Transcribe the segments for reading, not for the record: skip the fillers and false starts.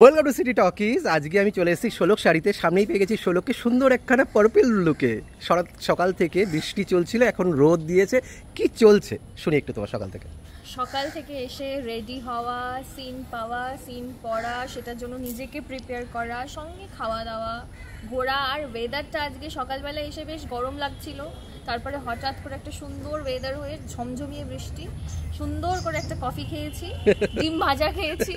Welcome to city talkies. আজকে আমি চলে এসেছি শোলক শাড়িতে। সামনেই পেয়ে গেছি শোলককে সুন্দর একখানা পার্পল লুকে। সকাল থেকে বৃষ্টি চলছিল, এখন রোদ দিয়েছে। কি চলছে শুনি একটু তোমার সকাল থেকে। সকাল থেকে এসে রেডি হওয়া, সিন পাওয়া, সিন পড়া, সেটার জন্য নিজেকে প্রিপেয়ার করা, সঙ্গে খাওয়া দাওয়া, ঘোরা। আর ওয়েদারটা আজকে সকালবেলা এসে বেশ গরম লাগছিল, তারপরে হঠাৎ করে একটা সুন্দর ওয়েদার হয়ে ঝমঝমিয়ে বৃষ্টি, সুন্দর করে একটা কফি খেয়েছি, ডিম ভাজা খেয়েছি,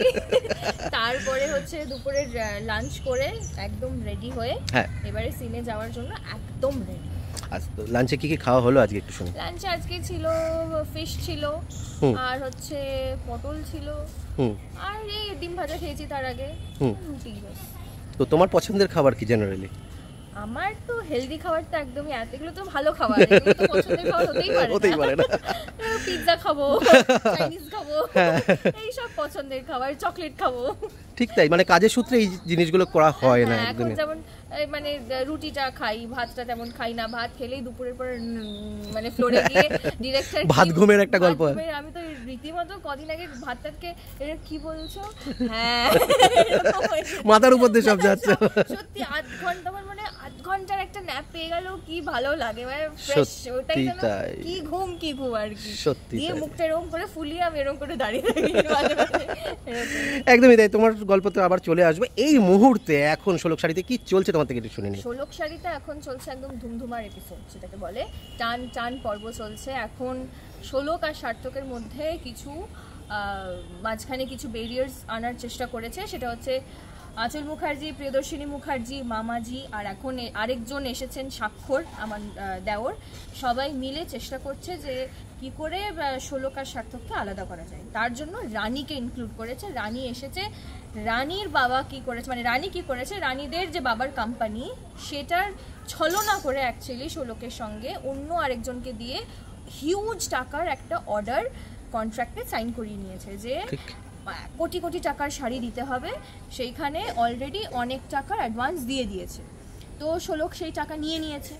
তারপরে হচ্ছে দুপুরে লাঞ্চ করে একদম রেডি হয়ে এবারে সিনে যাওয়ার জন্য একদম রেডি। লাঞ্চে কি কি খাওয়া হলো আজকে একটু শুনি। লাঞ্চে আজকে ছিল ফিশ ছিল, আর হচ্ছে পটল ছিল, আর এই ডিম ভাজা খেয়েছি তার আগে, রুটি। তো তোমার পছন্দের খাবার কি জেনারেলি? আমার তো হেলদি খাবার তো একদমই, এগুলো তো ভালো খাবার, এগুলো তো পছন্দের খাবার হতেই পারে না। পিৎজা খাবো, চাইনিজ খাবো, এই সব পছন্দের খাবার, চকলেট খাবো। ঠিক তাই, মানে কাজের সূত্রে এই জিনিসগুলো করা হয় না একদমই। যেমন মানে রুটিটা খাই, ভাতটা তেমন খাই না। ভাত খেলেই দুপুরের পর মানে ফ্লোরে গিয়ে ডিরেক্টর ভাত ঘুমের একটা গল্প। আমি তো রীতিমতো কদিন আগে ভাতটাকে কি বলছো, হ্যাঁ মাথার উপর দিয়ে সব যাচ্ছে। সত্যি আধ ঘন্টা, মানে আধ ঘন্টার একটা ন্যাপ পেয়ে গেল কি ভালো লাগে, মানে ফ্রেশ। ওটাই কি ঘুম আর কি। সত্যি দিয়ে মুখটা এরকম করে ফুলিয়ে আমি এরকম করে দাঁড়িয়ে থাকি। একদমই তাই, তোমার গল্প তো আবার চলে আসবে। এই মুহূর্তে এখন শোলক শাড়িতে কি চলছে তোমার থেকে একটু শুনে নিই। শোলক শাড়িতে এখন চলছে একদম ধুমধুমার এপিসোড, সেটাকে বলে টান টান পর্ব চলছে এখন। শোলক আর সার্থকের মধ্যে কিছু মাঝখানে কিছু ব্যারিয়ার্স আনার চেষ্টা করেছে, সেটা হচ্ছে আঁচল মুখার্জি, প্রিয়দর্শিনী মুখার্জি, মামাজি, আর এখন আরেকজন এসেছেন স্বাক্ষর, আমার দেওর। সবাই মিলে চেষ্টা করছে যে কি করে শোলক আর সার্থককে আলাদা করা যায়। তার জন্য রানীকে ইনক্লুড করেছে। রানী এসেছে। রানীর বাবা কি করেছে, মানে রানী কি করেছে, রানীদের যে বাবার কোম্পানি, সেটার ছলনা করে অ্যাকচুয়ালি শোলকের সঙ্গে অন্য আরেকজনকে দিয়ে হিউজ টাকার একটা অর্ডার কন্ট্রাক্টে সাইন করিয়ে নিয়েছে, যে কোটি কোটি টাকার শাড়ি দিতে হবে। সেইখানে অলরেডি অনেক টাকার অ্যাডভান্স দিয়ে দিয়েছে। তো শোলক সেই টাকা নিয়ে নিয়েছে।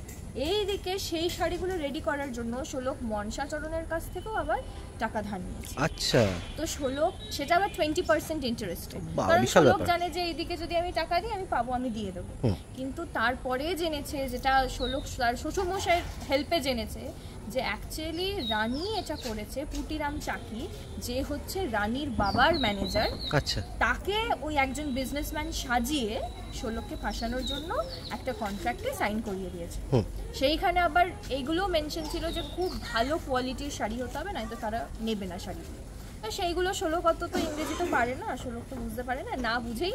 এইদিকে সেই শাড়িগুলো রেডি করার জন্য শোলক মনসাচরণের কাছ থেকেও আবার টাকা ধার নিয়েছে। আচ্ছা। তো শোলক সেটা আবার 20% ইন্টারেস্টে, কারণ শোলক জানে যে এইদিকে যদি আমি টাকা দিই আমি পাবো, আমি দিয়ে দেবো। কিন্তু তারপরে জেনেছে, যেটা শোলক তার শ্বশুরমশাইয়ের হেল্পে জেনেছে, যে অ্যাকচুয়ালি রানী এটা করেছে পুটিরাম চাকি, যে হচ্ছে রানীর বাবার ম্যানেজার। আচ্ছা। তাকে ওই একজন বিজনেসম্যান সাজিয়ে শোলককে ফাঁসানোর জন্য একটা কন্ট্রাক্টে সাইন করিয়ে দিয়েছে। সেইখানে আবার এইগুলো মেনশন ছিল যে খুব ভালো কোয়ালিটির শাড়ি হতে হবে, নয়তো তারা নেবে না শাড়ি। সেইগুলো শোলক অত তো ইংরেজি তো পারে না, শোলক তো বুঝতে পারে না, না বুঝেই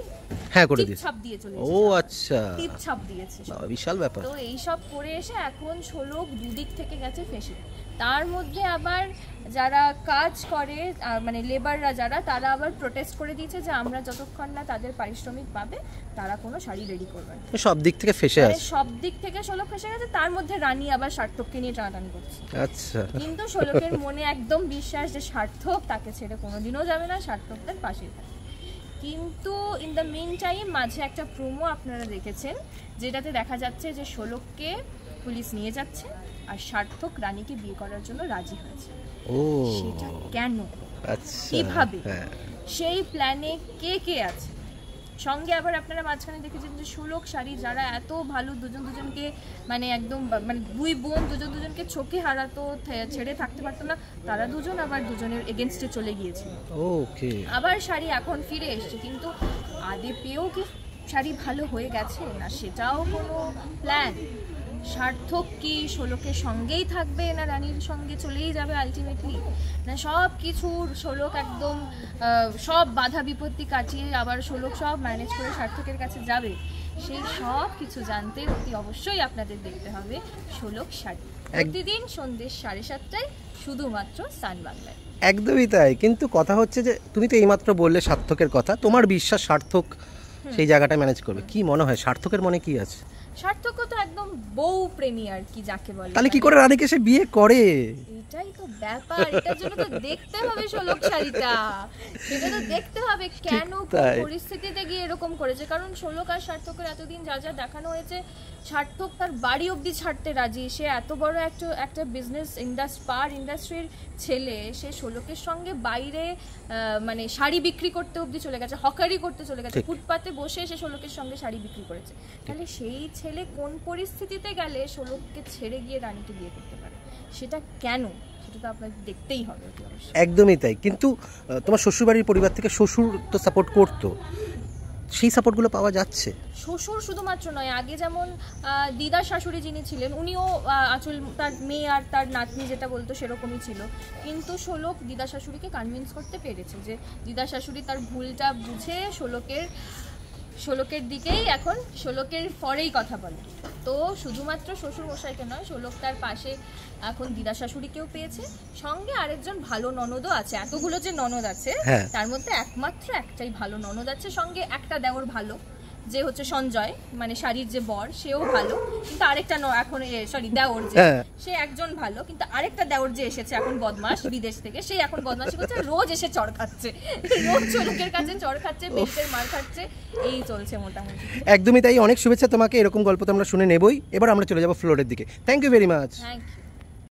হ্যাঁ করে দিয়েছে, ছাপ দিয়ে চলে। ও আচ্ছা, টিপ ছাপ দিয়েছে, বিশাল ব্যাপার। তো এই সব করে এসে এখন শোলক দুদিক থেকে গেছে ফেসে। তার মধ্যে আবার যারা কাজ করে, মানে লেবাররা যারা, তারা আবার প্রোটেস্ট করে দিয়েছে যে আমরা যতক্ষণ না তাদের পারিশ্রমিক পাবে তারা কোনো শাড়ি রেডি করবে না। সব দিক থেকে ফেসে আছে, সব দিক থেকে শোলক ফেসে গেছে। তার মধ্যে রানী আবার সার্থককে নিয়ে টানাটানি করছে। আচ্ছা। কিন্তু শোলকের মনে একদম বিশ্বাস যে সার্থক তাকে ছেড়ে কোনোদিনও যাবে না, সার্থক তার পাশে থাকবে। কিন্তু ইন দ্য মিন টাইম মাঝে একটা প্রোমো আপনারা দেখেছেন, যেটাতে দেখা যাচ্ছে যে শোলককে পুলিশ নিয়ে যাচ্ছে আর সার্থক রানীকে বিয়ে করার জন্য রাজি হয়েছে। ও সেটা কেন, আচ্ছা, কিভাবে, সেই প্ল্যানে কে কে আছে। সঙ্গে আবার আপনারা মাঝখানে দেখেছেন যে শোলক শাড়ি যারা এত ভালো, দুজনকে মানে একদম মানে দুই বোন দুজনকে চোখে হারাতো, ছেড়ে থাকতে পারতো না, তারা দুজন আবার দুজনের এগেনস্টে চলে গিয়েছিল। ওকে। আবার শাড়ি এখন ফিরে এসছে, কিন্তু আদে পেয়েও কি শাড়ি ভালো হয়ে গেছে না, সেটাও কোনো প্ল্যান। সার্থক কি শোলকের সঙ্গেই থাকবে, না রানীর সঙ্গে চলেই যাবে আলটিমেটলি, না সব কিছু শোলক একদম সব বাধা বিপত্তি কাটিয়ে আবার শোলক সব ম্যানেজ করে সার্থকের কাছে যাবে, সেই সব কিছু জানতে অতি অবশ্যই আপনাদের দেখতে হবে শোলক শাড়ি, প্রতিদিন সন্ধ্যে 7:30টায় শুধুমাত্র সান বাংলায়। একদমই তাই। কিন্তু কথা হচ্ছে যে তুমি তো এইমাত্র বললে সার্থকের কথা, তোমার বিশ্বাস সার্থক সেই জায়গাটা ম্যানেজ করবে? কি মনে হয় সার্থকের মনে কি আছে? সার্থক তো একদম বউ প্রেমী আর কি যাকে বলে। তাহলে কি করে রানীকে সে বিয়ে করে? এটাই তো ব্যাপার, এটার জন্য তো দেখতে হবে শোলক শাড়িটা, সেটা তো দেখতে হবে কেন কোন পরিস্থিতিতে গিয়ে এরকম করেছে। কারণ শোলক আর সার্থকের এতদিন যা যা দেখানো হয়েছে, সার্থক তার বাড়ি অবধি ছাড়তে রাজি, সে এত বড় একটা বিজনেস ইন্ডাস্ট্রির ছেলে, সে শোলকের সঙ্গে বাইরে মানে শাড়ি বিক্রি করতে অবধি চলে গেছে, হকারি করতে চলে গেছে, ফুটপাতে বসে সে শোলকের সঙ্গে শাড়ি বিক্রি করেছে। তাহলে সেই ছেলে কোন পরিস্থিতিতে গেলে শোলককে ছেড়ে গিয়ে রানীকে বিয়ে করতে পারে, সেটা কেন, সেটা তো আপনাকে দেখতেই হবে। একদমই তাই। কিন্তু তোমার শ্বশুরবাড়ির পরিবার থেকে শ্বশুর তো সাপোর্ট করতো, সেই সাপোর্টগুলো পাওয়া যাচ্ছে? শ্বশুর শুধুমাত্র নয়, আগে যেমন দিদার শাশুড়ি যিনি ছিলেন উনিও আঁচল তার মেয়ে আর তার নাতনি যেটা বলতো সেরকমই ছিল, কিন্তু শোলক দিদা শাশুড়িকে কনভিন্স করতে পেরেছে যে দিদা শাশুড়ি তার ভুলটা বুঝে শোলকের দিকেই এখন শোলকের পরেই কথা বলে। তো শুধুমাত্র শ্বশুর মশাইকে নয়, শোলক তার পাশে এখন দিদা শাশুড়িকেও পেয়েছে, সঙ্গে আরেকজন ভালো ননদও আছে। এতগুলো যে ননদ আছে তার মধ্যে একমাত্র একটাই ভালো ননদ আছে, সঙ্গে একটা দেওর ভালো, যে হচ্ছে সঞ্জয়, মানে শাড়ির যে বর, সেও ভালো, কিন্তু আরেকটা এখন দেওর যে সে একজন ভালো, কিন্তু আরেকটা দেওর যে এসেছে এখন বদমাশ বিদেশ থেকে, সে এখন বদমাশি করছে, রোজ এসে চড় খাচ্ছে, রোজ শোলকের কাছে চড় খাচ্ছে, বেল্টের মার খাচ্ছে, এই চলছে মোটামুটি। একদমই তাই। অনেক শুভেচ্ছা তোমাকে, এরকম গল্প তো আমরা শুনে নেবই। এবার আমরা চলে যাবো ফ্লোরের দিকে। Thank you very much. Thank you.